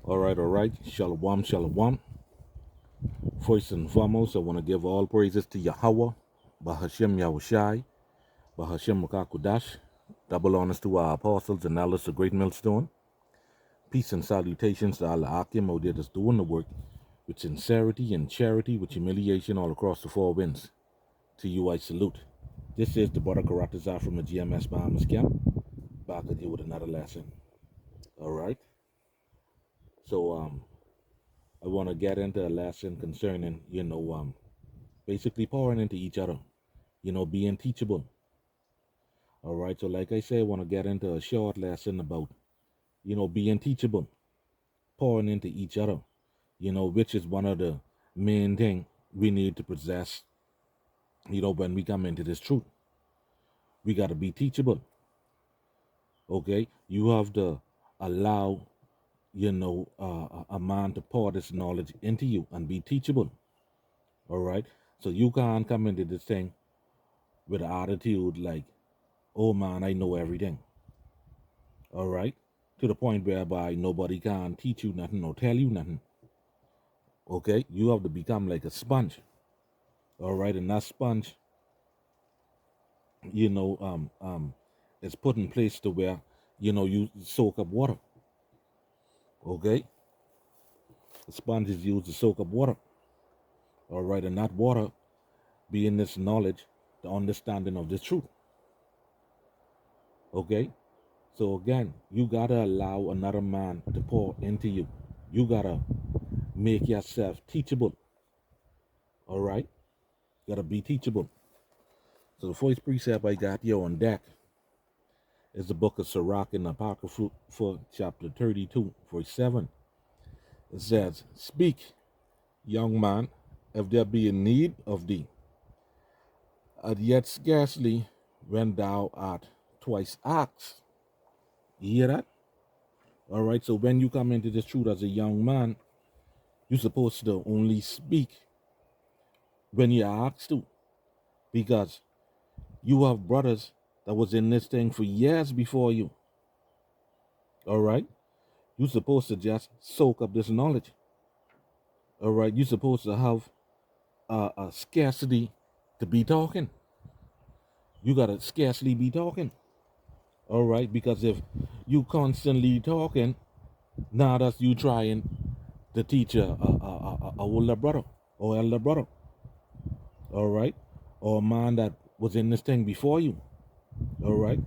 All right. Shalom, shalom. First and foremost, I want to give all praises to Yahweh, Bahashem Yahushai, Bahashem Makakudash. Double honors to our apostles and elders, the great millstone. Peace and salutations to Allah Akim, who did us doing the work with sincerity and charity, with humiliation all across the four winds. To you I salute. This is the brother Karatazar from the GMS Bahamas camp. Back at you with another lesson. All right. So I want to get into a lesson concerning, basically pouring into each other, being teachable. All right. So like I said, I want to get into a short lesson about, being teachable, pouring into each other, which is one of the main thing we need to possess, when we come into this truth. We got to be teachable. Okay. You have to allow, a man to pour this knowledge into you and be teachable. All right. So you can't come into this thing with an attitude like, oh man, I know everything. All right. To the point whereby nobody can teach you nothing or tell you nothing. Okay. You have to become like a sponge. All right. And that sponge, is put in place to where, you soak up water. Okay. The sponge is used to soak up water. All right. And that water being this knowledge, the understanding of the truth. Okay. So again, you gotta allow another man to pour into you. You gotta make yourself teachable. All right. Gotta be teachable. So the first precept I got here on deck is the book of Sirach in the Apocrypha for chapter 32, verse 7. It says, "Speak, young man, if there be a need of thee, and yet scarcely when thou art twice asked." You hear that? All right. So when you come into this truth as a young man, you're supposed to only speak when you're asked to, because you have brothers that was in this thing for years before you. All right. You're supposed to just soak up this knowledge. All right. You're supposed to have a scarcity to be talking. You got to scarcely be talking. All right. Because if you constantly talking, now that's you trying to teach a older brother or elder brother. All right. Or a man that was in this thing before you. All right.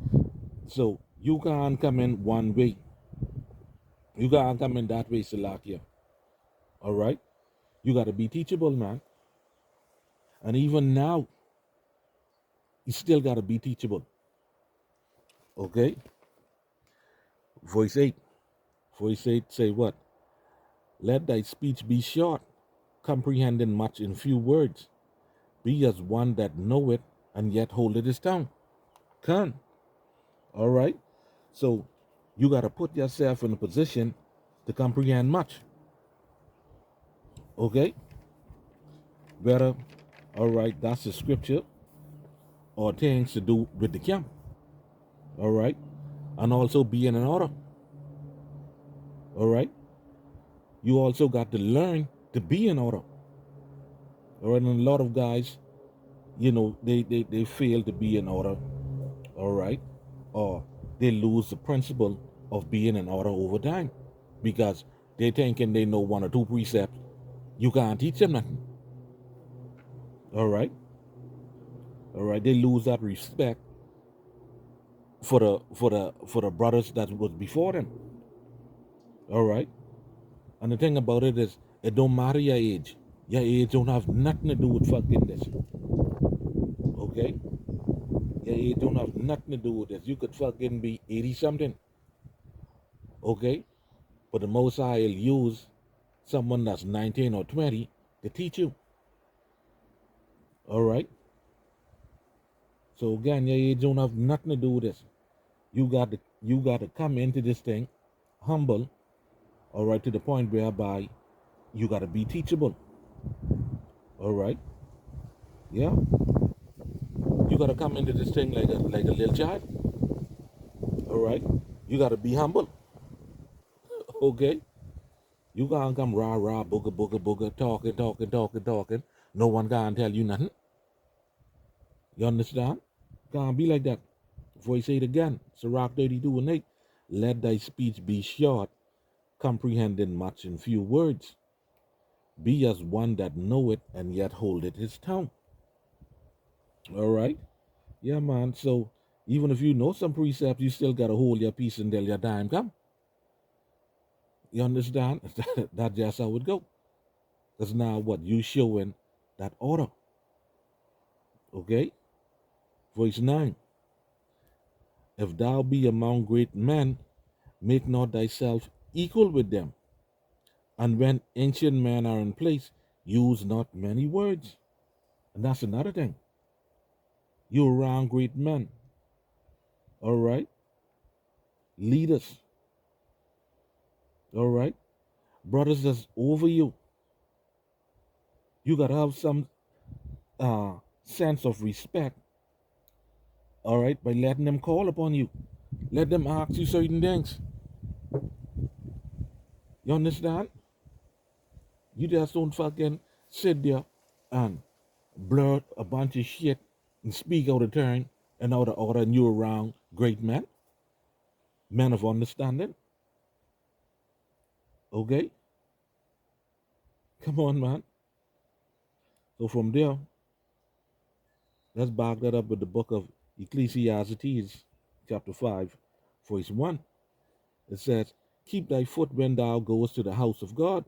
So you can't come in one way. You can't come in that way, Salakia. All right. You got to be teachable, man. And even now, you still got to be teachable. Okay. Verse 8. Verse 8 say what? Let thy speech be short, comprehending much in few words. Be as one that knoweth and yet holdeth his tongue. Can. All right. So you got to put yourself in a position to comprehend much. Okay. Whether, all right, that's the scripture or things to do with the camp. All right. And also being in order. All right. You also got to learn to be in order. All right. And a lot of guys, they fail to be in order. All right. Or they lose the principle of being in order over time because they thinking they know one or two precepts. You can't teach them nothing. All right. All right. They lose that respect for the brothers that was before them. All right. And the thing about it is, it don't matter your age. Your age don't have nothing to do with fucking this. Okay? Your age don't have nothing to do with this. You could fucking be 80 something. Okay? But the Most High will use someone that's 19 or 20 to teach you. All right? So again, your age don't have nothing to do with this. You got to come into this thing humble, all right, to the point whereby you got to be teachable. All right? Yeah. You got to come into this thing like a little child. All right? You got to be humble. Okay? You can't come rah rah booger booger booger talking. No one can tell you nothing. You understand? Can't be like that. Before you say it again, Sirach 32 and 8. Let thy speech be short, comprehending much in few words. Be as one that knoweth and yet holdeth his tongue. All right? Yeah, man. So even if you know some precepts, you still gotta hold your peace until your time come. You understand? That's just how it go. Because now what? You showing that order. Okay? Verse 9. If thou be among great men, make not thyself equal with them. And when ancient men are in place, use not many words. And that's another thing. You're around great men. All right? Leaders. All right? Brothers that's over you. You got to have some sense of respect. All right? By letting them call upon you. Let them ask you certain things. You understand? You just don't fucking sit there and blurt a bunch of shit and speak out of turn and out of order and you're around great men. Men of understanding. Okay? Come on, man. So from there, let's back that up with the book of Ecclesiastes, chapter 5, verse 1. It says, keep thy foot when thou goest to the house of God,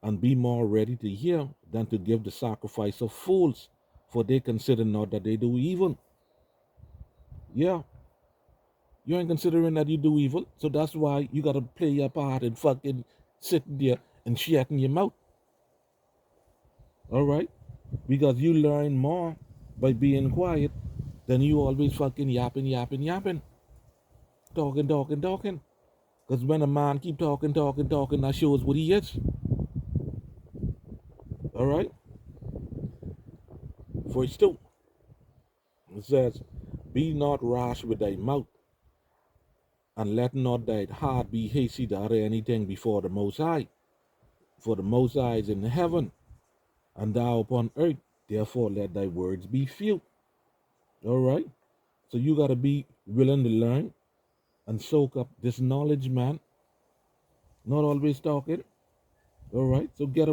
and be more ready to hear than to give the sacrifice of fools, for they consider not that they do evil. Yeah, you ain't considering that you do evil, so that's why you gotta play your part and fucking sitting there and shutting your mouth. All right? Because you learn more by being quiet than you always fucking yapping. Talking. Because when a man keep talking, that shows what he is. All right? Verse 2. It says, be not rash with thy mouth, and let not thy heart be hasty to utter anything before the Most High. For the Most High is in heaven, and thou upon earth. Therefore let thy words be few. All right? So you got to be willing to learn and soak up this knowledge, man. Not always talking. All right? So get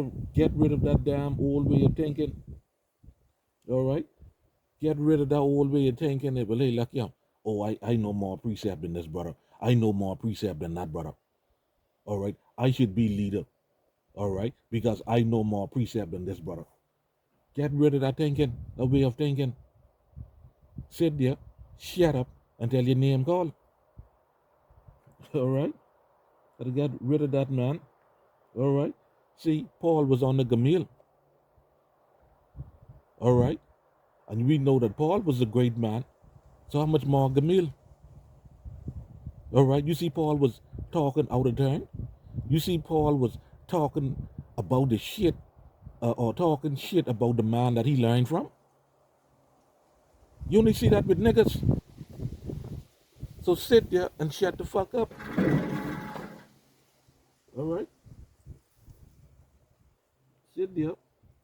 rid of that damn old way of thinking. All right? Get rid of that old way of thinking. Well, hey, like, yeah, oh, I know more precept than this brother. I know more precept than that brother. All right? I should be leader. All right? Because I know more precept than this brother. Get rid of that thinking, that way of thinking. Sit there, shut up until your name called. All right? Gotta get rid of that, man. All right? See, Paul was on the Gamil. All right? And we know that Paul was a great man. So how much more Gamil? All right? You see, Paul was talking out of turn. You see, Paul was talking about the shit, or talking shit about the man that he learned from. You only see that with niggas. So sit there and shut the fuck up. All right? Sit there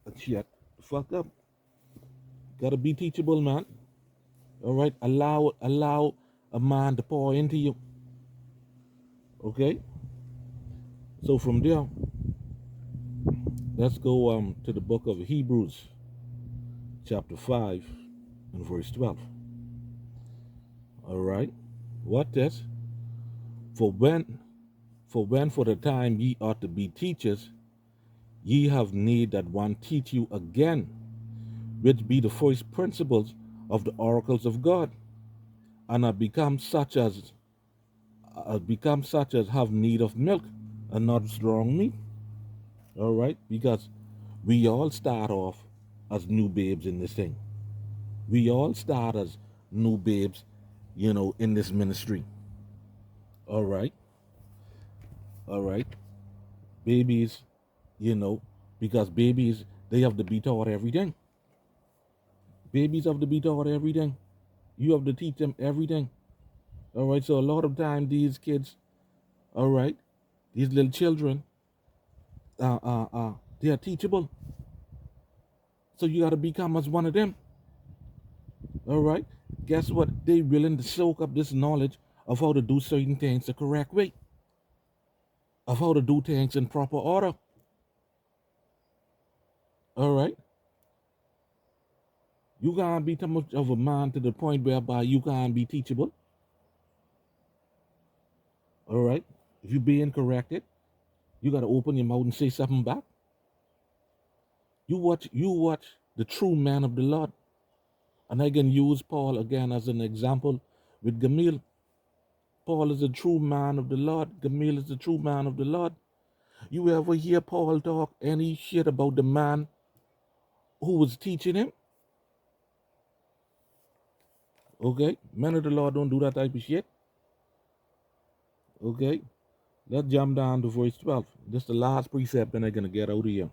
and shut the fuck up. Gotta be teachable, man. All right? Allow a man to pour into you. Okay? So from there, let's go to the book of Hebrews, chapter 5 and verse 12. All right? What this? For when for the time ye ought to be teachers, ye have need that one teach you again, which be the first principles of the oracles of God, and are become such as have need of milk and not strong meat. All right? Because we all start off as new babes in this thing. We all start as new babes, in this ministry. All right? All right? Babies, because babies, they have to be taught everything. Babies have to be taught everything. You have to teach them everything. All right? So a lot of time, these kids, all right, these little children, they are teachable. So you got to become as one of them. All right. Guess what? They willing to soak up this knowledge of how to do certain things the correct way, of how to do things in proper order. All right. You can't be too much of a man to the point whereby you can't be teachable. All right. If you're being corrected, you got to open your mouth and say something back. You watch the true man of the Lord. And I can use Paul again as an example with Gamil. Paul is a true man of the Lord. Gamil is the true man of the Lord. You ever hear Paul talk any shit about the man who was teaching him? Okay? Men of the Lord don't do that type of shit. Okay? Let's jump down to verse 12. This is the last precept, and I'm going to get out of here.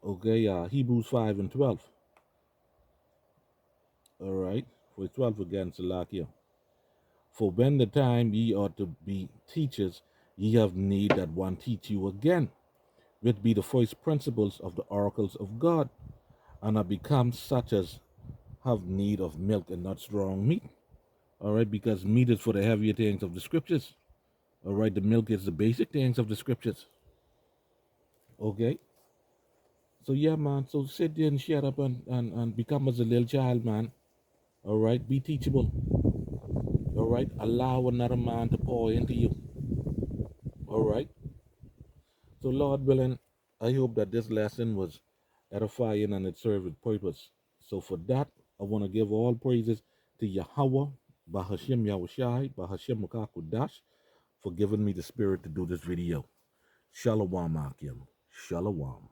Okay? Hebrews 5 and 12. All right? Verse 12 again, Salakia. For when the time ye ought to be teachers, ye have need that one teach you again, which be the first principles of the oracles of God, and are become such as have need of milk and not strong meat. All right, because meat is for the heavier things of the scriptures. All right, the milk is the basic things of the scriptures. Okay, so yeah, man. So sit there and shut up and become as a little child, man. All right, be teachable. All right, allow another man to pour into you. All right. So, Lord willing, I hope that this lesson was edifying and it served its purpose. So, for that, I want to give all praises to Yahweh, Bahashim Yahushai, Bahashim Makakudash, for giving me the spirit to do this video. Shalom, Akim. Shalom.